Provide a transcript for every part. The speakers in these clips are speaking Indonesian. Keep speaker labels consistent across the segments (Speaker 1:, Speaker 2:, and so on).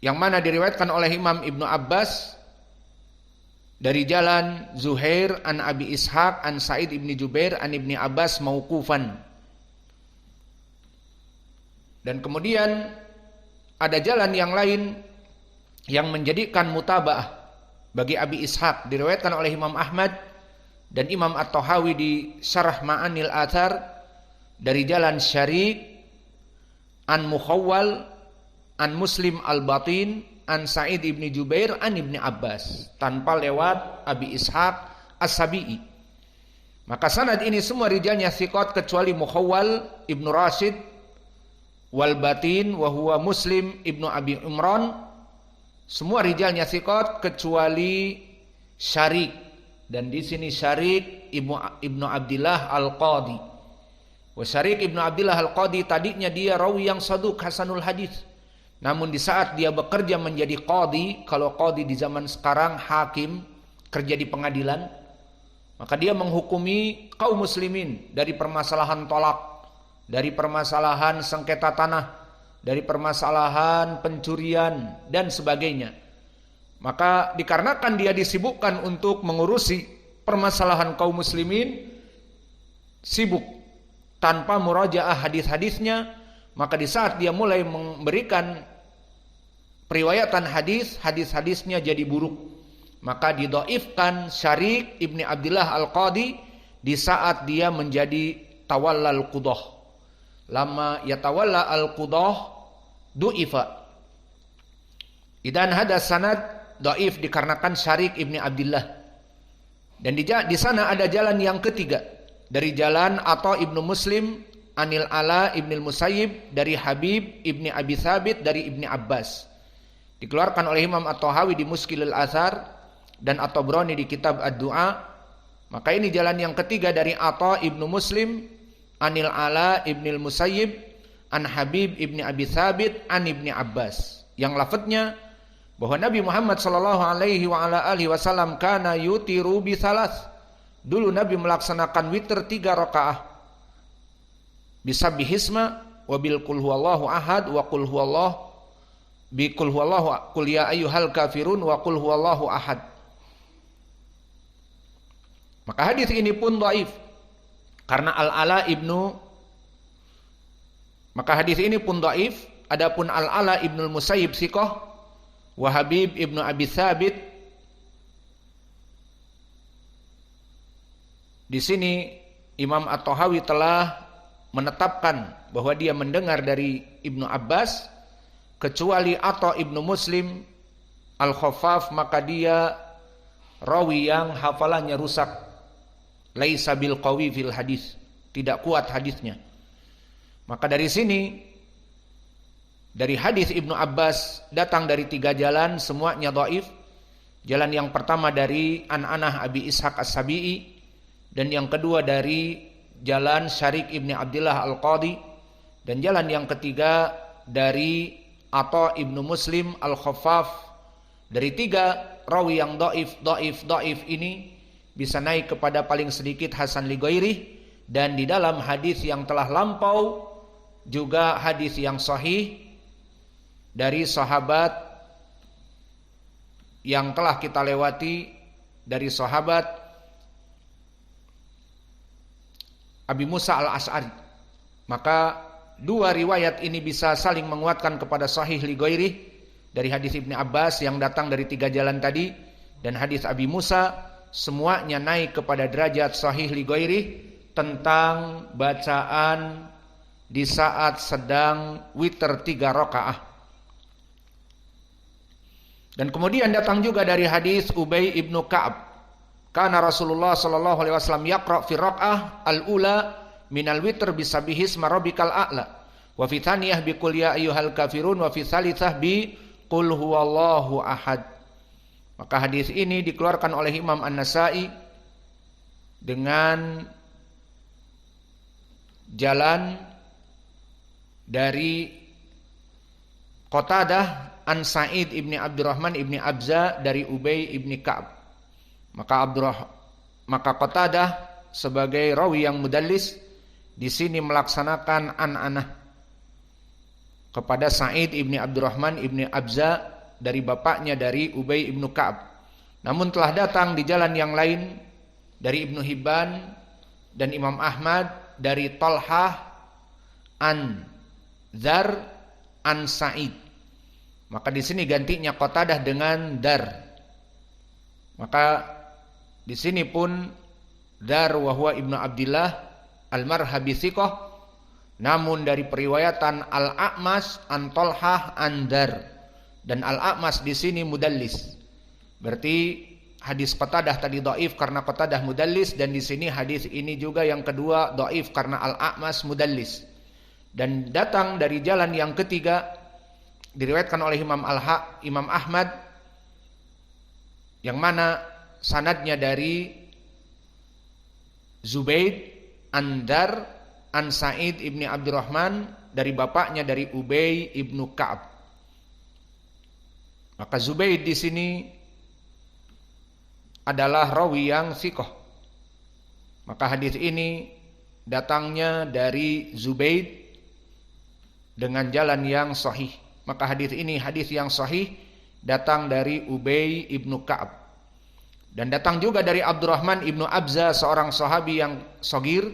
Speaker 1: yang mana diriwayatkan oleh Imam Ibnu Abbas dari jalan Zuhair an Abi Ishaq an Sa'id ibni Jubair an Ibni Abbas mauqufan. Dan kemudian ada jalan yang lain yang menjadikan mutaba'ah bagi Abi Ishaq, diriwayatkan oleh Imam Ahmad dan Imam At-Tahawi di Syarah Ma'anil Athar dari jalan Syarik an Mukhawwal an Muslim al-Batin an Sa'id ibni Jubair an Ibni Abbas, tanpa lewat Abi Ishaq As-Sabi'i. Maka sanad ini semua rijalnya thiqat kecuali Mukhawwal ibnu Rashid wal Batin wa huwa Muslim ibnu Abi Imran. Semua rijalnya thiqat kecuali Syarik, dan di sini Syarik ibnu Abdillah Al-Qadi. Wa Syarik ibnu Abdillah Al-Qadi tadinya dia rawi yang saduq hasanul hadis. Namun di saat dia bekerja menjadi qadi, kalau qadi di zaman sekarang hakim, kerja di pengadilan, maka dia menghukumi kaum muslimin dari permasalahan tolak, dari permasalahan sengketa tanah, dari permasalahan pencurian dan sebagainya. Maka dikarenakan dia disibukkan untuk mengurusi permasalahan kaum muslimin, sibuk tanpa murajaah hadis-hadisnya, maka di saat dia mulai memberikan periwayatan hadis, hadis-hadisnya jadi buruk. Maka didhaifkan Syarik ibni Abdillah Al-Qadi di saat dia menjadi tawallal qudah. Lama yatawalla al-qudah du'ifa. Idan hada sanad dhaif dikarenakan Syarik ibni Abdillah. Dan di sana ada jalan yang ketiga dari jalan Atha ibnu Muslim Anil Ala ibnil Musayyib dari Habib ibni Abi Thabit dari Ibni Abbas. Dikeluarkan oleh Imam At-Tahawi di Muskilul Athar dan At-Tabrani di Kitab Ad-Du'a. Maka ini jalan yang ketiga dari Atha ibnu Muslim Anil Ala ibnil Musayyib an Habib ibni Abi Thabit an Ibni Abbas, yang lafadznya bahwa Nabi Muhammad sallallahu alaihi wa ala alihi wasallam kana yutiru bi thalath. Dulu Nabi melaksanakan witir 3 rakaah. Bisabbihisma wa bil qul huwallahu ahad wa qul huwallahu bi qul huwallahu qul ya ayyuhal kafirun wa qul huwallahu ahad. Maka hadis ini pun dhaif karena Al-Ala ibnu, maka hadis ini pun dhaif. Adapun Al-Ala ibnul Musayyib thiqah wa Habib ibnu Abi Thabit, di sini Imam At-Tahawi telah menetapkan bahwa dia mendengar dari Ibnu Abbas, kecuali Atha ibnu Muslim Al-Khaffaf, maka dia rawi yang hafalannya rusak, laisa bil qawi fil hadis, tidak kuat hadisnya. Maka dari sini, dari hadis Ibnu Abbas datang dari 3 jalan, semuanya dhaif. Jalan yang pertama dari An-Anah Abi Ishaq As-Sabi'i, dan yang kedua dari jalan Syarik ibni Abdillah Al-Qadi, dan jalan yang ketiga dari Atha ibnu Muslim Al-Khaffaf. Dari 3 rawi yang dhaif ini bisa naik kepada paling sedikit hasan li ghairi, dan di dalam hadis yang telah lampau juga hadis yang sahih dari sahabat yang telah kita lewati, dari sahabat Abi Musa Al-Asy'ari. Maka 2 riwayat ini bisa saling menguatkan kepada sahih li ghairi, dari hadis Ibnu Abbas yang datang dari 3 jalan tadi dan hadis Abi Musa, semuanya naik kepada derajat sahih li ghairi tentang bacaan di saat sedang witir 3 rakaah. Dan kemudian datang juga dari hadis Ubay ibnu Ka'ab, kana Rasulullah sallallahu alaihi wasallam yaqra fi raq'ah al-ula minal witr bisabbihis marabikal a'la wa fi thaniyah bi qul ya ayyuhal kafirun wa fi tsalitsah bi qul huwallahu ahad. Maka hadis ini dikeluarkan oleh Imam An-Nasa'i dengan jalan dari Qatadah an Sa'id ibni Abdurrahman ibni Abza dari Ubay ibni Ka'ab. Maka Qatadah sebagai rawi yang mudallis di sini melaksanakan an-anah. kepada Sa'id ibni Abdurrahman ibni Abza dari bapaknya dari Ubay ibnu Ka'ab. Namun telah datang di jalan yang lain dari Ibnu Hibban dan Imam Ahmad dari Talhah an Dzar an Sa'id. Maka di sini gantinya Qatadah dengan Dar. Maka di sini pun Dar wa huwa Ibnu Abdillah al-Marhabi thiqah, namun dari periwayatan Al-A'mas an Talhah an Dar, dan Al-A'mas di sini mudallis. Berarti hadis Qatadah tadi dhaif karena Qatadah mudallis, dan di sini hadis ini juga yang kedua dhaif karena Al-A'mas mudallis. Dan datang dari jalan yang ketiga diriwayatkan oleh Imam Ahmad, yang mana sanadnya dari Zubaid an Dar an Sa'id ibni Abdurrahman dari bapaknya dari Ubay ibnu Ka'ab. Maka Zubaid di sini adalah rawi yang thiqah. Maka hadis ini datangnya dari Zubaid dengan jalan yang sahih. Maka hadis ini hadis yang sahih datang dari Ubay ibnu Ka'ab. Dan datang juga dari Abdurrahman ibnu Abza, seorang sahabi yang shagir.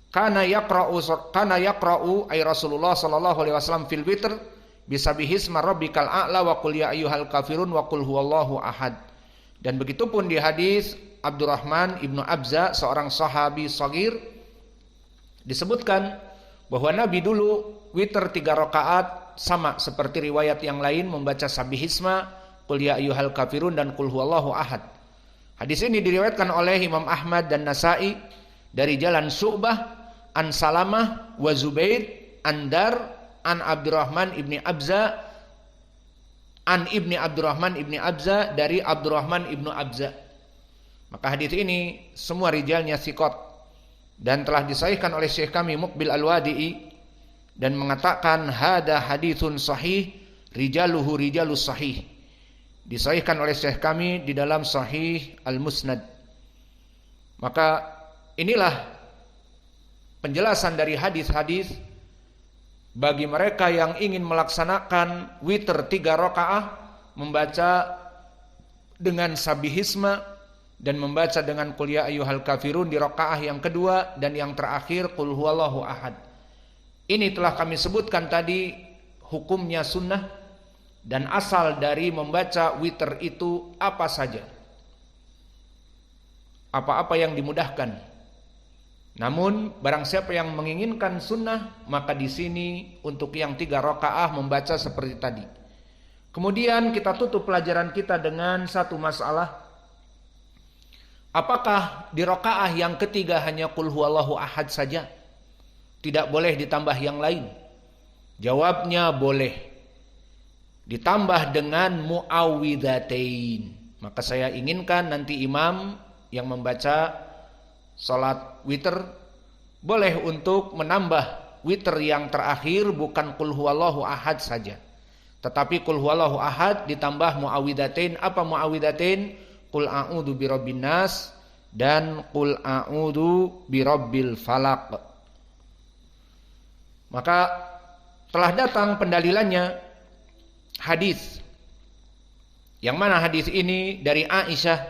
Speaker 1: Kana yaqra'u ay Rasulullah sallallahu alaihi wasallam fil witr bisabihisma rabbikal a'la wa qul ya ayyuhal kafirun wa qul huwallahu ahad. Dan begitupun di hadis Abdurrahman ibnu Abza, seorang sahabi shagir, disebutkan bahwa Nabi dulu witir 3 rakaat sama seperti riwayat yang lain membaca sabihisma, qul ya ayyuhal kafirun dan qul huwallahu ahad. Hadis ini diriwayatkan oleh Imam Ahmad dan Nasa'i dari jalan Syu'bah an Salamah wa Zubair an Dar an Abdurrahman ibni Abza an ibni Abdurrahman ibni Abza dari Abdurrahman ibnu Abza. Maka hadis ini semua rijalnya thiqat dan telah disahihkan oleh Syekh kami Muqbil Al-Wadi'i dan mengatakan hada haditsun sahih rijaluhu rijalus sahih. Disahihkan oleh Syekh kami di dalam Sahih Al-Musnad. Maka inilah penjelasan dari hadis-hadis bagi mereka yang ingin melaksanakan witir 3 rakaah, membaca dengan sabihisma dan membaca dengan qul ya ayyuhal kafirun di rakaah yang kedua dan yang terakhir qul huwallahu ahad. Ini telah kami sebutkan tadi hukumnya sunnah dan asal dari membaca witir itu apa saja, apa-apa yang dimudahkan. Namun barang siapa yang menginginkan sunnah, maka di sini untuk yang 3 rakaah membaca seperti tadi. Kemudian kita tutup pelajaran kita dengan satu masalah. Apakah di rakaah yang ketiga hanya qul huwallahu ahad saja? Tidak boleh ditambah yang lain? Jawabnya boleh. Ditambah dengan muawwidzatain. Maka saya inginkan nanti imam yang membaca salat witir boleh untuk menambah witir yang terakhir bukan qul huwallahu ahad saja, tetapi qul huwallahu ahad ditambah muawwidzatain. Apa muawwidzatain? Qul a'udzu birabbin nas dan qul a'udzu birabbil falaq. Maka telah datang pendalilannya hadis, yang mana hadis ini dari Aisyah,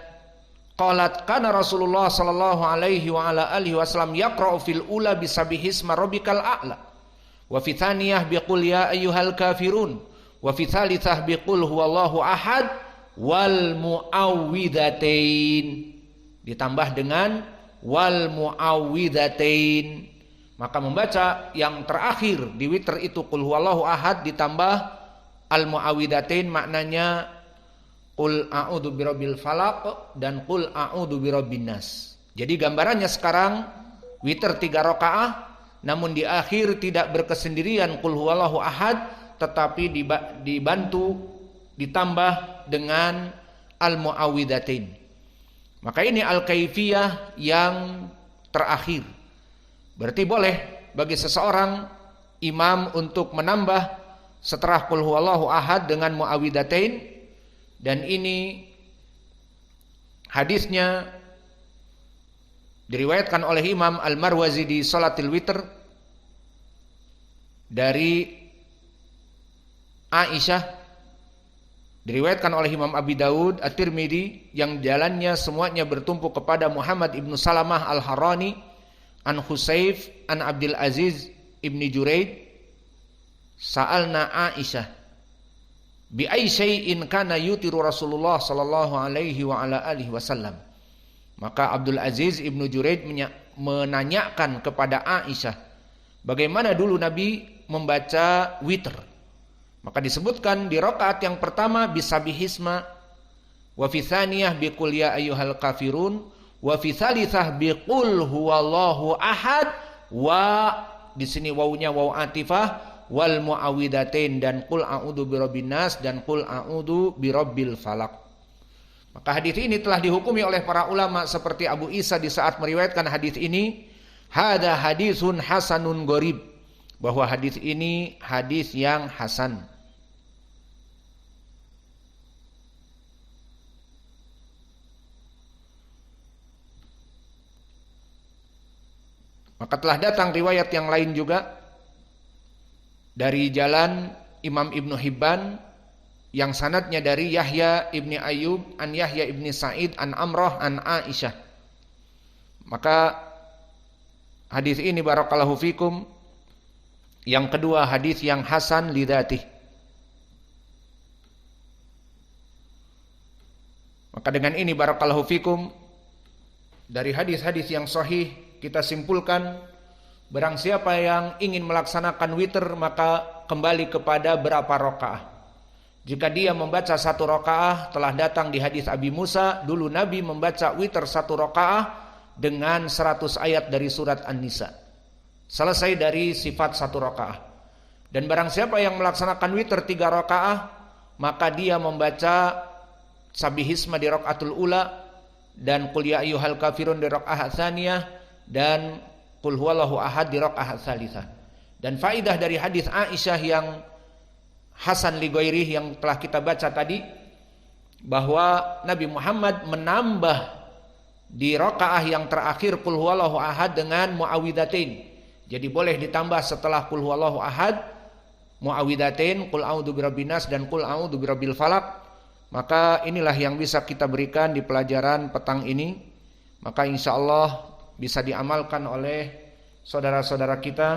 Speaker 1: qalat kana Rasulullah sallallahu alaihi wa ala alihi wasallam yaqra'u fil ula bisabihisma rabbikal a'la wa fi thaniyah biqul ya ayyuhal kafirun wa fi thalithah biqul huwallahu ahad wal muawwidzatain, ditambah dengan wal muawwidzatain. Maka membaca yang terakhir di witir itu qul huwallahu ahad ditambah al-muawwidzatain, maknanya qul a'udzu birabbil falaq dan qul a'udzu birabbin nas. Jadi gambarannya sekarang witir 3 rakaah, namun di akhir tidak berkesendirian qul huwallahu ahad, tetapi dibantu ditambah dengan al-muawwidzatain. Maka ini al-kaifiyah yang terakhir. Berarti boleh bagi seseorang imam untuk menambah setelah qul huwallahu ahad dengan muawwidzatain, dan ini hadisnya diriwayatkan oleh Imam Al-Marwazi di Salatil Witr dari Aisyah diriwayatkan oleh Imam Abi Daud, At-Tirmidzi yang jalannya semuanya bertumpu kepada Muhammad ibnu Salamah Al-Harrani an Husayf an Abdul Aziz ibni Juraid sa'alna Aisyah bi ay syai'in kana yutiru Rasulullah sallallahu alaihi wa ala alihi wasallam. Maka Abdul Aziz ibnu Juraid menanyakan kepada Aisyah bagaimana dulu Nabi membaca witir. Maka disebutkan di rakaat yang pertama bisabihisma, wa fi tsaniyah biqul ya ayyuhal kafirun, wa fi tsalitsah biqul huwallahu ahad, wa di sini wawunya waw atifah, wal muawwidatain dan qul a'udzu birabbin nas dan qul a'udzu birabbil falaq. Maka hadis ini telah dihukumi oleh para ulama seperti Abu Isa di saat meriwayatkan hadis ini, hada hadisun hasanun gharib, bahwa hadis ini hadis yang hasan. Maka telah datang riwayat yang lain juga dari jalan Imam Ibnu Hibban yang sanadnya dari Yahya ibni Ayyub an Yahya ibni Sa'id an Amrah an Aisyah. Maka hadis ini barakallahu fikum yang kedua hadis yang hasan lidzatih. Maka dengan ini barakallahu fikum dari hadis-hadis yang sahih kita simpulkan barang siapa yang ingin melaksanakan witir maka kembali kepada berapa rakaah. Jika dia membaca 1 rakaah, telah datang di hadis Abi Musa, dulu Nabi membaca witir 1 rakaah dengan 100 ayat dari surat An-Nisa. Selesai dari sifat 1 rakaah. Dan barang siapa yang melaksanakan witir 3 rakaah, maka dia membaca sabihisma di rakaatul ula dan qul ya ayyuhal kafirun di rakaat tsaniyah dan qul huwallahu ahad di rakaat tsalitsah. Dan faidah dari hadis Aisyah yang hasan li ghairih yang telah kita baca tadi, bahwa Nabi Muhammad menambah di rakaah yang terakhir qul huwallahu ahad dengan muawwidatain. Jadi boleh ditambah setelah qul huwallahu ahad muawwidatain, qul a'udzu birabbin nas dan qul a'udzu birabbil falaq. Maka inilah yang bisa kita berikan di pelajaran petang ini. Maka insyaallah bisa diamalkan oleh saudara-saudara kita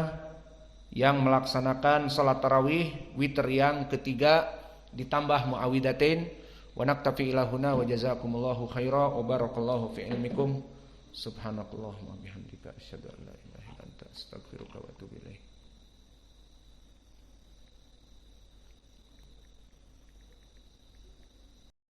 Speaker 1: yang melaksanakan salat tarawih witir yang ketiga ditambah muawwidatain. Wa naktafi ila huna wa jazakumullahu khaira wa barakallahu fi ilmikum. Subhanakallahumma bihamdika asyhadu an la ilaha illa anta astaghfiruka wa atubu ilaik.